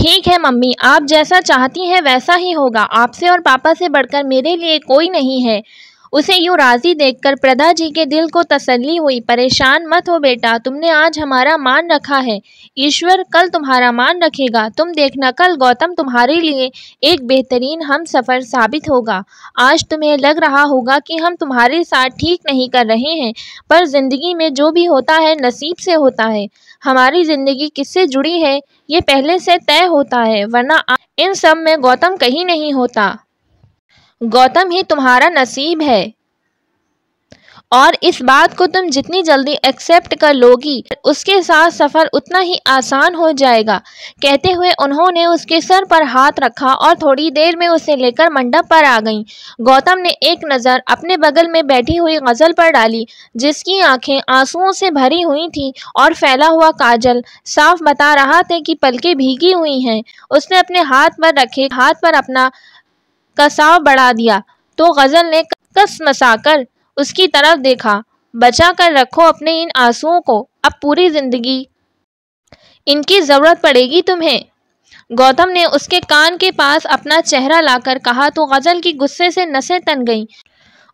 ٹھیک ہے ممی، آپ جیسا چاہتی ہیں ویسا ہی ہوگا۔ آپ سے اور پاپا سے بڑھ کر میرے لیے کوئی نہیں ہے۔ اسے یوں راضی دیکھ کر پردا جی کے دل کو تسلی ہوئی۔ پریشان مت ہو بیٹا، تم نے آج ہمارا مان رکھا ہے، ایشور کل تمہارا مان رکھے گا۔ تم دیکھنا کل گوتم تمہارے لیے ایک بہترین ہم سفر ثابت ہوگا۔ آج تمہیں لگ رہا ہوگا کہ ہم تمہارے ساتھ ٹھیک نہیں کر رہے ہیں، پر زندگی میں جو بھی ہوتا ہے نصیب سے ہوتا ہے۔ ہماری زندگی کس سے جڑی ہے یہ پہلے سے طے ہوتا ہے، ورنہ ان سب میں گوتم کہیں نہیں ہوتا۔ گوتم ہی تمہارا نصیب ہے، اور اس بات کو تم جتنی جلدی ایکسپٹ کر لو گی اس کے ساتھ سفر اتنا ہی آسان ہو جائے گا۔ کہتے ہوئے انہوں نے اس کے سر پر ہاتھ رکھا اور تھوڑی دیر میں اسے لے کر منڈپ پر آ گئیں۔ گوتم نے ایک نظر اپنے بغل میں بیٹھی ہوئی غزل پر ڈالی، جس کی آنکھیں آنسوؤں سے بھری ہوئی تھیں اور پھیلا ہوا کاجل صاف بتا رہا تھا کہ پلکیں بھیگی ہوئی ہیں۔ اس نے اپنے ہاتھ پر رکھے ہاتھ پر اپنا کساو بڑھا دیا تو غزل نے کسمسا کر اس کی طرف دیکھا۔ بچا کر رکھو اپنے ان آنسوؤں کو، اب پوری زندگی ان کی ضرورت پڑے گی تمہیں۔ گوتم نے اس کے کان کے پاس اپنا چہرہ لا کر کہا تو غزل کی غصے سے نسیں تن گئیں۔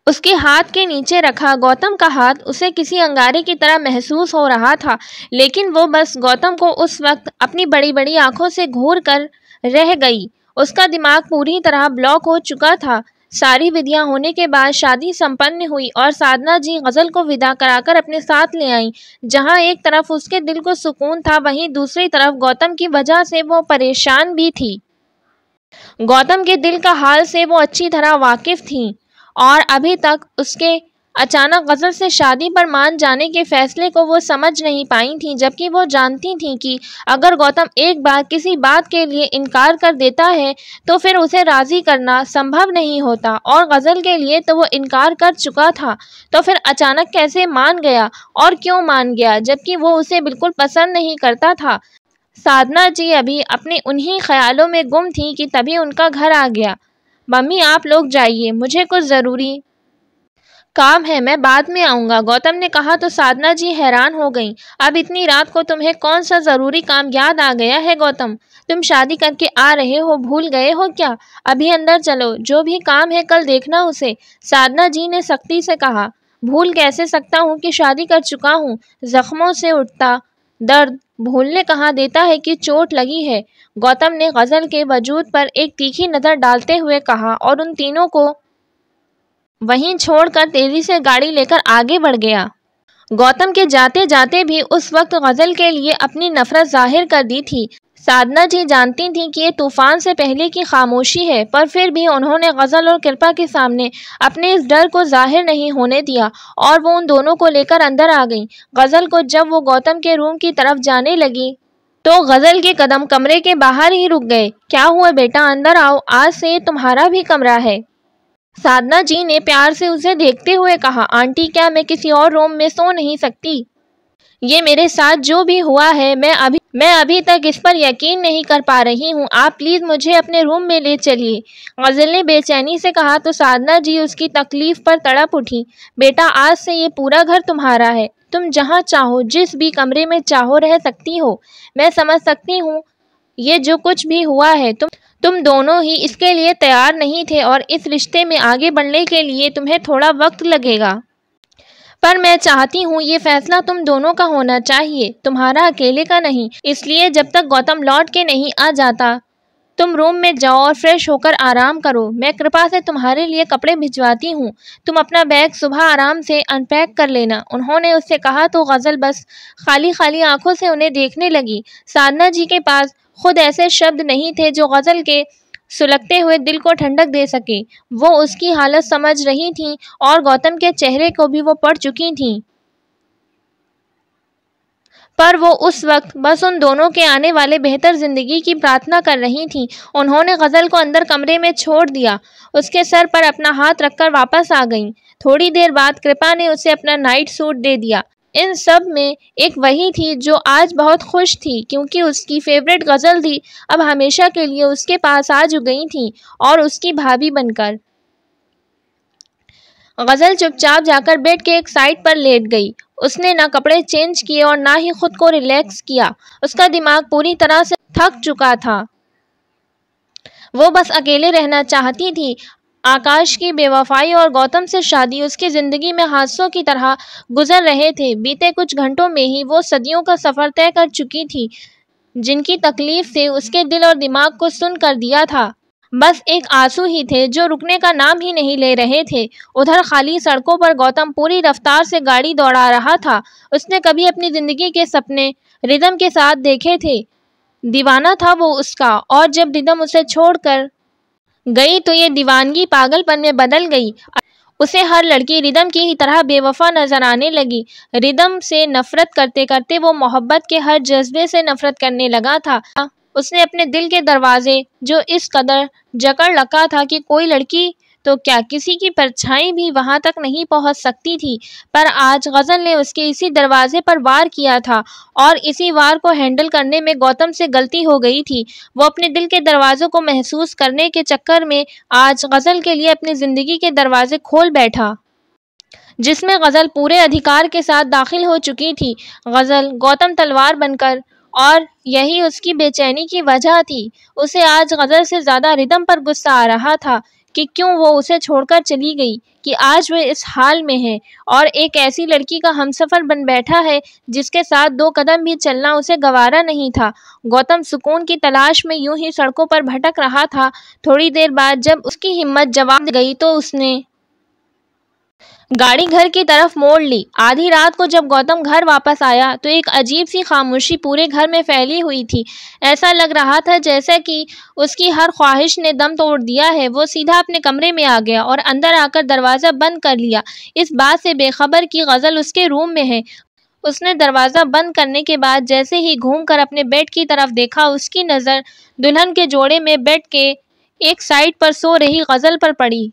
اس کے ہاتھ کے نیچے رکھا گوتم کا ہاتھ اسے کسی انگارے کی طرح محسوس ہو رہا تھا، لیکن وہ بس گوتم کو اس وقت اپنی بڑی بڑی آنکھوں سے گھور کر رہ گئی۔ اس کا دماغ پوری طرح بلاک ہو چکا تھا۔ ساری ودیاں ہونے کے بعد شادی سمپن ہوئی اور سادھنا جی غزل کو ودا کرا کر اپنے ساتھ لے آئیں۔ جہاں ایک طرف اس کے دل کو سکون تھا، وہیں دوسری طرف گوتم کی وجہ سے وہ پریشان بھی تھی۔ گوتم کے دل کا حال سے وہ اچھی طرح واقف تھیں، اور ابھی تک اس کے اچانک غزل سے شادی پر مان جانے کے فیصلے کو وہ سمجھ نہیں پائی تھیں، جبکہ وہ جانتی تھیں کہ اگر گوتم ایک بار کسی بات کے لیے انکار کر دیتا ہے تو پھر اسے راضی کرنا سمبھو نہیں ہوتا، اور غزل کے لیے تو وہ انکار کر چکا تھا، تو پھر اچانک کیسے مان گیا اور کیوں مان گیا، جبکہ وہ اسے بالکل پسند نہیں کرتا تھا۔ سادھنا جی ابھی اپنے انہی خیالوں میں گم تھی کہ تبھی ان کا گھر آ گیا۔ ممی آپ لوگ جائیے، مجھے کچھ ضروری کام ہے، میں بعد میں آؤں گا، گوتم نے کہا تو سادھنا جی حیران ہو گئیں۔ اب اتنی رات کو تمہیں کون سا ضروری کام یاد آ گیا ہے گوتم؟ تم شادی کر کے آ رہے ہو، بھول گئے ہو کیا؟ ابھی اندر چلو، جو بھی کام ہے کل دیکھنا اسے، سادھنا جی نے سختی سے کہا۔ بھول کیسے سکتا ہوں کہ شادی کر چکا ہوں؟ زخموں سے اٹھتا درد بھولنے کہاں دیتا ہے کہ چوٹ لگی ہے، گوتم نے غزل کے وجود پر ایک تیکھی نظر ڈالتے ہوئے کہا، اور ان تینوں کو وہیں چھوڑ کر تیزی سے گاڑی لے کر آگے بڑھ گیا۔ گوتم کے جاتے جاتے بھی اس وقت غزل کے لیے اپنی نفرت ظاہر کر دی تھی۔ سادھنا جی جانتی تھیں کہ یہ طوفان سے پہلے کی خاموشی ہے، پر پھر بھی انہوں نے غزل اور کرپا کے سامنے اپنے اس ڈر کو ظاہر نہیں ہونے دیا، اور وہ ان دونوں کو لے کر اندر آ گئیں۔ غزل کو جب وہ گوتم کے روم کی طرف جانے لگی تو غزل کے قدم کمرے کے باہر ہی رک گئے۔ کیا ہوا بیٹا، اندر آؤ، آج سے یہ تمہارا بھی کمرہ ہے۔ سادھنا جی نے پیار سے اسے دیکھتے ہوئے کہا، آنٹی کیا میں کسی اور روم میں سو نہیں سکتی؟ یہ میرے ساتھ جو بھی ہوا ہے میں ابھی تک اس پر یقین نہیں کر پا رہی ہوں، آپ پلیز مجھے اپنے روم میں لے چلیے، غزل نے بے چینی سے کہا تو سادھنا جی اس کی تکلیف پر تڑپ اٹھی۔ بیٹا آج سے یہ پورا گھر تمہارا ہے، تم جہاں چاہو جس بھی کمرے میں چاہو رہ سکتی ہو۔ میں سمجھ سکتی ہوں یہ جو کچھ بھی ہوا ہے تم دونوں ہی اس کے لیے تیار نہیں تھے، اور اس رشتے میں آگے بڑھنے کے لیے تمہیں تھوڑا وقت لگے گا، پر میں چاہتی ہوں یہ فیصلہ تم دونوں کا ہونا چاہیے، تمہارا اکیلے کا نہیں۔ اس لیے جب تک گوتم لوٹ کے نہیں آ جاتا تم روم میں جاؤ اور فریش ہو کر آرام کرو، میں کرپا سے تمہارے لیے کپڑے بھجواتی ہوں، تم اپنا بیگ صبح آرام سے ان پیک کر لینا، انہوں نے اس سے کہا تو غزل بس خالی خالی آنکھوں سے انہیں دیکھنے لگی۔ سادھنا جی کے پاس خود ایسے شبد نہیں تھے جو غزل کے سلگتے ہوئے دل کو ٹھنڈک دے سکے، وہ اس کی حالت سمجھ رہی تھیں اور گوتم کے چہرے کو بھی وہ پڑھ چکی تھیں، پر وہ اس وقت بس ان دونوں کے آنے والے بہتر زندگی کی پرارتھنا کر رہی تھیں۔ انہوں نے غزل کو اندر کمرے میں چھوڑ دیا، اس کے سر پر اپنا ہاتھ رکھ کر واپس آ گئیں۔ تھوڑی دیر بعد کرپا نے اسے اپنا نائٹ سوٹ دے دیا۔ ان سب میں ایک وہی تھی جو آج بہت خوش تھی، کیونکہ اس کی فیورٹ غزل تھی اب ہمیشہ کے لیے اس کے پاس آ گئی تھی اور اس کی بھابھی بن کر۔ غزل چپ چاپ جا کر بیڈ کے ایک سائڈ پر لیٹ گئی۔ اس نے نہ کپڑے چینج کیے اور نہ ہی خود کو ریلیکس کیا، اس کا دماغ پوری طرح سے تھک چکا تھا۔ وہ بس اکیلے رہنا چاہتی تھی۔ آکاش کی بے وفائی اور گوتم سے شادی اس کی زندگی میں حادثوں کی طرح گزر رہے تھے۔ بیتے کچھ گھنٹوں میں ہی وہ صدیوں کا سفر طے کر چکی تھی، جن کی تکلیف سے اس کے دل اور دماغ کو سن کر دیا تھا۔ بس ایک آنسو ہی تھے جو رکنے کا نام ہی نہیں لے رہے تھے۔ ادھر خالی سڑکوں پر گوتم پوری رفتار سے گاڑی دوڑا رہا تھا۔ اس نے کبھی اپنی زندگی کے سپنے ردھم کے ساتھ دیکھے تھے۔ دیوانہ تھا وہ اس کا، اور جب ردھم اسے چھوڑ کر گئی تو یہ دیوانگی پاگل پن میں بدل گئی۔ اسے ہر لڑکی ردھم کی ہی طرح بے وفا نظر آنے لگی۔ ردھم سے نفرت کرتے کرتے وہ محبت کے ہر جذبے سے نفرت کرنے لگا تھا۔ اس نے اپنے دل کے دروازے جو اس قدر جکڑ رکھا تھا کہ کوئی لڑکی تو کیا کسی کی پرچھائی بھی وہاں تک نہیں پہنچ سکتی تھی، پر آج غزل نے اس کے اسی دروازے پر وار کیا تھا، اور اسی وار کو ہینڈل کرنے میں گوتم سے غلطی ہو گئی تھی۔ وہ اپنے دل کے دروازوں کو محسوس کرنے کے چکر میں آج غزل کے لیے اپنی زندگی کے دروازے کھول بیٹھا، جس میں غزل پورے ادھیکار کے ساتھ داخل ہو چکی تھی۔ غزل گوتم تلوار بن کر، اور یہی اس کی بے چینی کی وجہ تھی۔ اسے آج غزل سے زیادہ ردھم پر غصہ آ رہا تھا کہ کیوں وہ اسے چھوڑ کر چلی گئی، کہ آج وہ اس حال میں ہے اور ایک ایسی لڑکی کا ہمسفر بن بیٹھا ہے جس کے ساتھ 2 قدم بھی چلنا اسے گوارا نہیں تھا۔ گوتم سکون کی تلاش میں یوں ہی سڑکوں پر بھٹک رہا تھا۔ تھوڑی دیر بعد جب اس کی ہمت جواب گئی تو اس نے گاڑی گھر کی طرف موڑ لی۔ آدھی رات کو جب گوتم گھر واپس آیا تو ایک عجیب سی خاموشی پورے گھر میں پھیلی ہوئی تھی۔ ایسا لگ رہا تھا جیسا کہ اس کی ہر خواہش نے دم توڑ دیا ہے۔ وہ سیدھا اپنے کمرے میں آ گیا اور اندر آ کر دروازہ بند کر لیا، اس بات سے بے خبر کہ غزل اس کے روم میں ہے۔ اس نے دروازہ بند کرنے کے بعد جیسے ہی گھوم کر اپنے بیڈ کی طرف دیکھا، اس کی نظر دلہن کے جوڑے میں بیڈ کے ایک سائڈ پر سو رہی غزل پر پڑی۔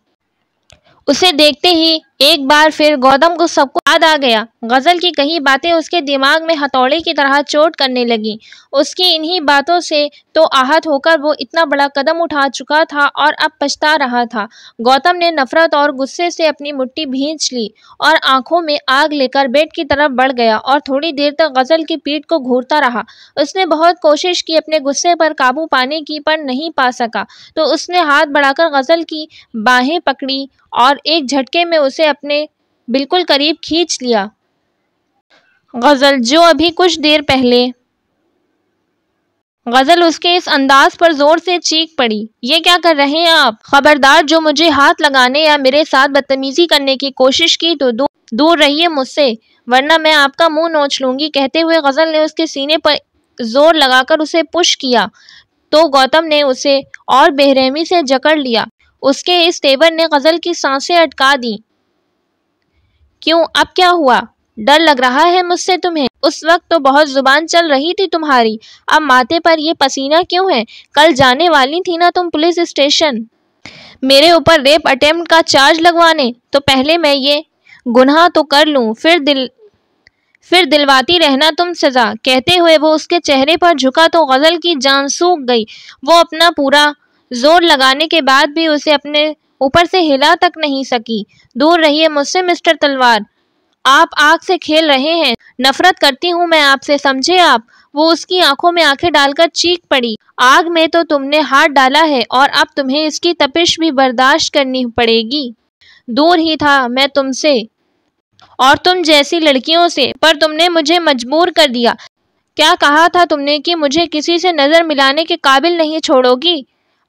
اسے دیکھتے ہی ایک بار پھر گوتم کو سب کچھ یاد آ گیا۔ غزل کی کئی باتیں اس کے دماغ میں ہتھوڑے کی طرح چوٹ کرنے لگیں۔ اس کی انہی باتوں سے تو آہت ہو کر وہ اتنا بڑا قدم اٹھا چکا تھا اور اب پچھتا رہا تھا۔ گوتم نے نفرت اور غصے سے اپنی مٹھی بھینچ لی اور آنکھوں میں آگ لے کر بیڈ کی طرف بڑھ گیا اور تھوڑی دیر تک غزل کی پیٹھ کو گھورتا رہا۔ اس نے بہت کوشش کی اپنے غصے پر قابو پانے کی، پر نہیں پا سکا، تو اس نے ہاتھ بڑھا کر غزل کی باہیں پکڑی اور ایک جھٹکے میں اسے اپنے بالکل قریب کھینچ لیا۔ غزل جو ابھی کچھ دیر پہلے غزل اس کے اس انداز پر زور سے چیخ پڑی، یہ کیا کر رہے ہیں آپ؟ خبردار، جو مجھے ہاتھ لگانے یا میرے ساتھ بدتمیزی کرنے کی کوشش کی تو دور رہیے مجھ سے، ورنہ میں آپ کا منہ نوچ لوں گی۔ کہتے ہوئے غزل نے اس کے سینے پر زور لگا کر اسے پش کیا تو گوتم نے اسے اور بے رحمی سے جکڑ لیا۔ اس کے اس تیور نے غزل کی سانسیں اٹکا دیں۔ کیوں، اب کیا ہوا؟ ڈر لگ رہا ہے مجھ سے تمہیں؟ اس وقت تو بہت زبان چل رہی تھی تمہاری، اب ماتھے پر یہ پسینہ کیوں ہے؟ کل جانے والی تھی نا تم پولیس اسٹیشن میرے اوپر ریپ اٹیمپٹ کا چارج لگوانے؟ تو پہلے میں یہ گناہ تو کر لوں، پھر دلواتی رہنا تم سزا۔ کہتے ہوئے وہ اس کے چہرے پر جھکا تو غزل کی جان سوکھ گئی۔ وہ اپنا پورا زور لگانے کے بعد بھی اسے اپنے اوپر سے ہلا تک نہیں سکی۔ دور رہیے مجھ سے مسٹر تلوار، آپ آگ سے کھیل رہے ہیں، نفرت کرتی ہوں میں آپ سے، سمجھے آپ؟ وہ اس کی آنکھوں میں آنکھیں ڈال کر چیخ پڑی، آگ میں تو تم نے ہاتھ ڈالا ہے اور اب تمہیں اس کی تپش بھی برداشت کرنی پڑے گی۔ دور ہی تھا میں تم سے اور تم جیسی لڑکیوں سے، پر تم نے مجھے مجبور کر دیا۔ کیا کہا تھا تم نے کہ مجھے کسی سے نظر ملانے کے قابل نہیں چھوڑو گی؟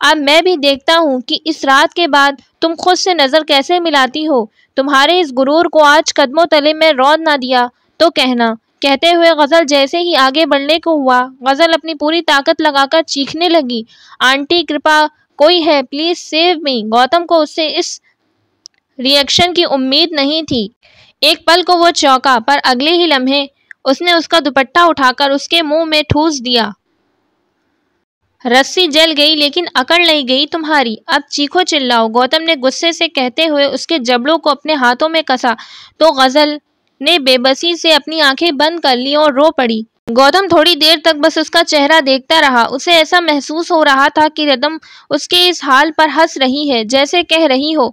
اب میں بھی دیکھتا ہوں کہ اس رات کے بعد تم خود سے نظر کیسے ملاتی ہو۔ تمہارے اس غرور کو آج قدموں تلے میں رون نہ دیا تو کہنا۔ کہتے ہوئے غزل جیسے ہی آگے بڑھنے کو ہوا، غزل اپنی پوری طاقت لگا کر چیخنے لگی، آنٹی کرپا کوئی ہے، پلیز سیو می۔ گوتم کو اس سے اس ری ایکشن کی امید نہیں تھی۔ ایک پل کو وہ چونکا، پر اگلے ہی لمحے اس نے اس کا دوپٹہ اٹھا کر اس کے منہ میں ٹھوس دیا۔ رسی جل گئی لیکن اکڑ نہیں گئی تمہاری، اب چیخو چلاؤ، گوتم نے غصے سے کہتے ہوئے اس کے جبڑوں کو اپنے ہاتھوں میں کسا تو غزل نے بے بسی سے اپنی آنکھیں بند کر لی اور رو پڑی۔ گوتم تھوڑی دیر تک بس اس کا چہرہ دیکھتا رہا۔ اسے ایسا محسوس ہو رہا تھا کہ ردھم اس کے اس حال پر ہنس رہی ہے، جیسے کہہ رہی ہو،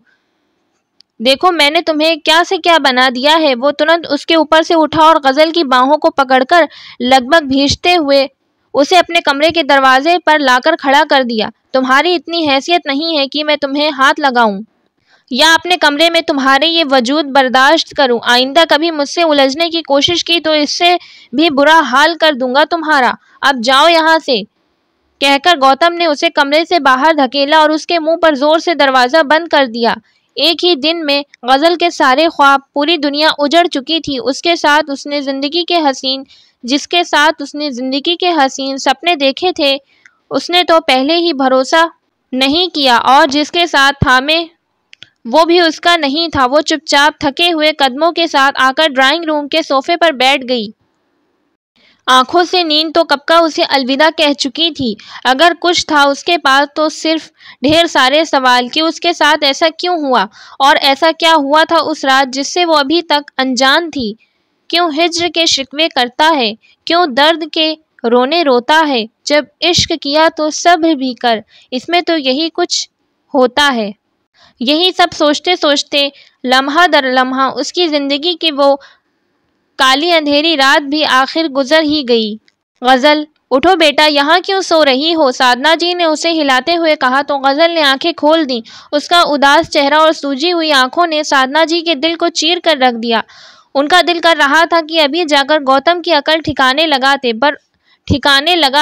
دیکھو میں نے تمہیں کیا سے کیا بنا دیا ہے۔ وہ ترنت اس کے اوپر سے اٹھا اور غزل کی باہوں کو پکڑ کر لگ بھگ بھیجتے ہوئے اسے اپنے کمرے کے دروازے پر لا کر کھڑا کر دیا۔ تمہاری اتنی حیثیت نہیں ہے کہ میں تمہیں ہاتھ لگاؤں یا اپنے کمرے میں تمہارے یہ وجود برداشت کروں۔ آئندہ کبھی مجھ سے الجھنے کی کوشش کی تو اس سے بھی برا حال کر دوں گا تمہارا۔ اب جاؤ یہاں سے، کہہ کر گوتم نے اسے کمرے سے باہر دھکیلا اور اس کے منہ پر زور سے دروازہ بند کر دیا۔ ایک ہی دن میں غزل کے سارے خواب، پوری دنیا اجڑ چکی تھی۔ جس کے ساتھ اس نے زندگی کے حسین سپنے دیکھے تھے، اس نے تو پہلے ہی بھروسہ نہیں کیا، اور جس کے ساتھ تھامے وہ بھی اس کا نہیں تھا۔ وہ چپ چاپ تھکے ہوئے قدموں کے ساتھ آ کر ڈرائنگ روم کے صوفے پر بیٹھ گئی۔ آنکھوں سے نیند تو کب کا اسے الوداع کہہ چکی تھی۔ اگر کچھ تھا اس کے پاس تو صرف ڈھیر سارے سوال کہ اس کے ساتھ ایسا کیوں ہوا، اور ایسا کیا ہوا تھا اس رات جس سے وہ ابھی تک انجان تھی۔ کیوں ہجر کے شکوے کرتا ہے، کیوں درد کے رونے روتا ہے۔ جب عشق کیا تو صبر بھی کر، اس میں تو یہی کچھ ہوتا ہے۔ یہی سب سوچتے سوچتے لمحہ در لمحہ اس کی زندگی کی وہ کالی اندھیری رات بھی آخر گزر ہی گئی۔ غزل، اٹھو بیٹا، یہاں کیوں سو رہی ہو؟ سادھنا جی نے اسے ہلاتے ہوئے کہا تو غزل نے آنکھیں کھول دیں۔ اس کا اداس چہرہ اور سوجی ہوئی آنکھوں نے سادھنا جی کے دل کو چیر کر رکھ دیا۔ ان کا دل کر رہا تھا کہ ابھی جا کر گوتم کی عقل ٹھکانے لگا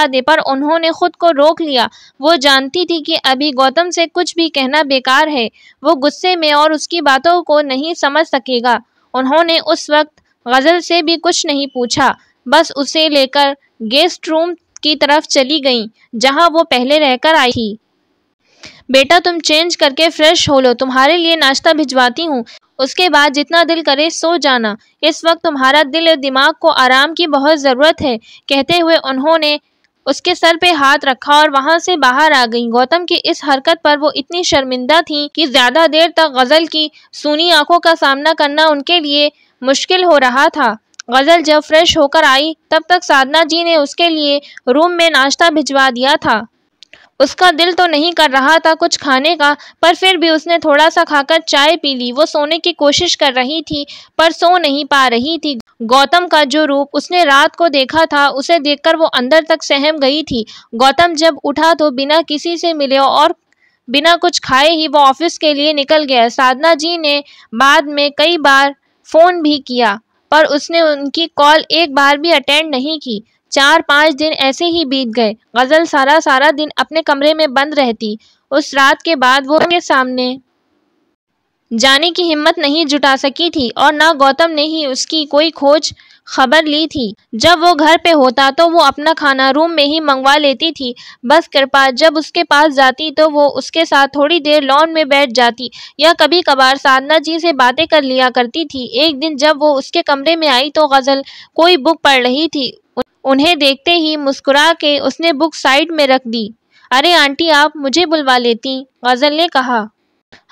دے، پر انہوں نے خود کو روک لیا۔ وہ جانتی تھی کہ ابھی گوتم سے کچھ بھی کہنا بیکار ہے، وہ غصے میں اور اس کی باتوں کو نہیں سمجھ سکے گا۔ انہوں نے اس وقت غزل سے بھی کچھ نہیں پوچھا، بس اسے لے کر گیسٹ روم کی طرف چلی گئیں جہاں وہ پہلے رہ کر آئی تھی۔ بیٹا تم چینج کر کے فریش ہو لو، تمہارے لیے ناشتہ بھجواتی ہوں، اس کے بعد جتنا دل کرے سو جانا۔ اس وقت تمہارا دل اور دماغ کو آرام کی بہت ضرورت ہے، کہتے ہوئے انہوں نے اس کے سر پہ ہاتھ رکھا اور وہاں سے باہر آ گئیں۔ گوتم کی اس حرکت پر وہ اتنی شرمندہ تھیں کہ زیادہ دیر تک غزل کی سونی آنکھوں کا سامنا کرنا ان کے لیے مشکل ہو رہا تھا۔ غزل جب فریش ہو کر آئی تب تک سادھنا جی نے اس کے لیے روم میں ناشتہ بھجوا دیا تھا۔ اس کا دل تو نہیں کر رہا تھا کچھ کھانے کا، پر پھر بھی اس نے تھوڑا سا کھا کر چائے پی لی۔ وہ سونے کی کوشش کر رہی تھی پر سو نہیں پا رہی تھی۔ گوتم کا جو روپ اس نے رات کو دیکھا تھا، اسے دیکھ کر وہ اندر تک سہم گئی تھی۔ گوتم جب اٹھا تو بنا کسی سے ملے اور بنا کچھ کھائے ہی وہ آفس کے لیے نکل گیا۔ سادھنا جی نے بعد میں کئی بار فون بھی کیا پر اس نے ان کی کال ایک بار بھی اٹینڈ نہیں کی۔ 4-5 دن ایسے ہی بیت گئے۔ غزل سارا دن اپنے کمرے میں بند رہتی۔ اس رات کے بعد وہ کے سامنے جانے کی ہمت نہیں جٹا سکی تھی اور نہ گوتم نے ہی اس کی کوئی کھوج خبر لی تھی۔ جب وہ گھر پہ ہوتا تو وہ اپنا کھانا روم میں ہی منگوا لیتی تھی۔ بس کرپا جب اس کے پاس جاتی تو وہ اس کے ساتھ تھوڑی دیر لان میں بیٹھ جاتی یا کبھی کبھار سادھنا جی سے باتیں کر لیا کرتی تھی۔ ایک دن جب وہ اس کے کمرے میں آئی تو غزل کوئی بک پڑھ رہی تھی۔ انہیں دیکھتے ہی مسکرا کے اس نے بک سائیڈ میں رکھ دی۔ ارے آنٹی آپ مجھے بلوا لیتی، غزل نے کہا۔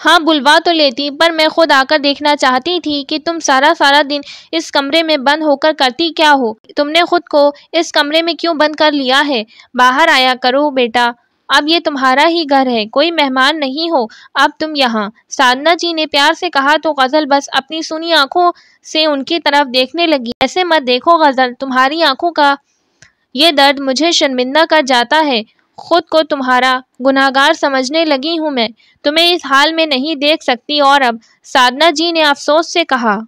ہاں بلوا تو لیتی، پر میں خود آ کر دیکھنا چاہتی تھی کہ تم سارا دن اس کمرے میں بند ہو کر کرتی کیا ہو۔ تم نے خود کو اس کمرے میں کیوں بند کر لیا ہے؟ باہر آیا کرو بیٹا، اب یہ تمہارا ہی گھر ہے، کوئی مہمان نہیں ہو اب تم یہاں، سادھنا جی نے پیار سے کہا تو غزل بس اپنی سونی آنکھوں سے ان کی طرف دیکھنے لگی۔ ایسے مت دیکھو غزل، تمہاری آنکھوں کا یہ درد مجھے شرمندہ کر جاتا ہے، خود کو تمہارا گنہگار سمجھنے لگی ہوں میں، تمہیں اس حال میں نہیں دیکھ سکتی اور اب، سادھنا جی نے افسوس سے کہا۔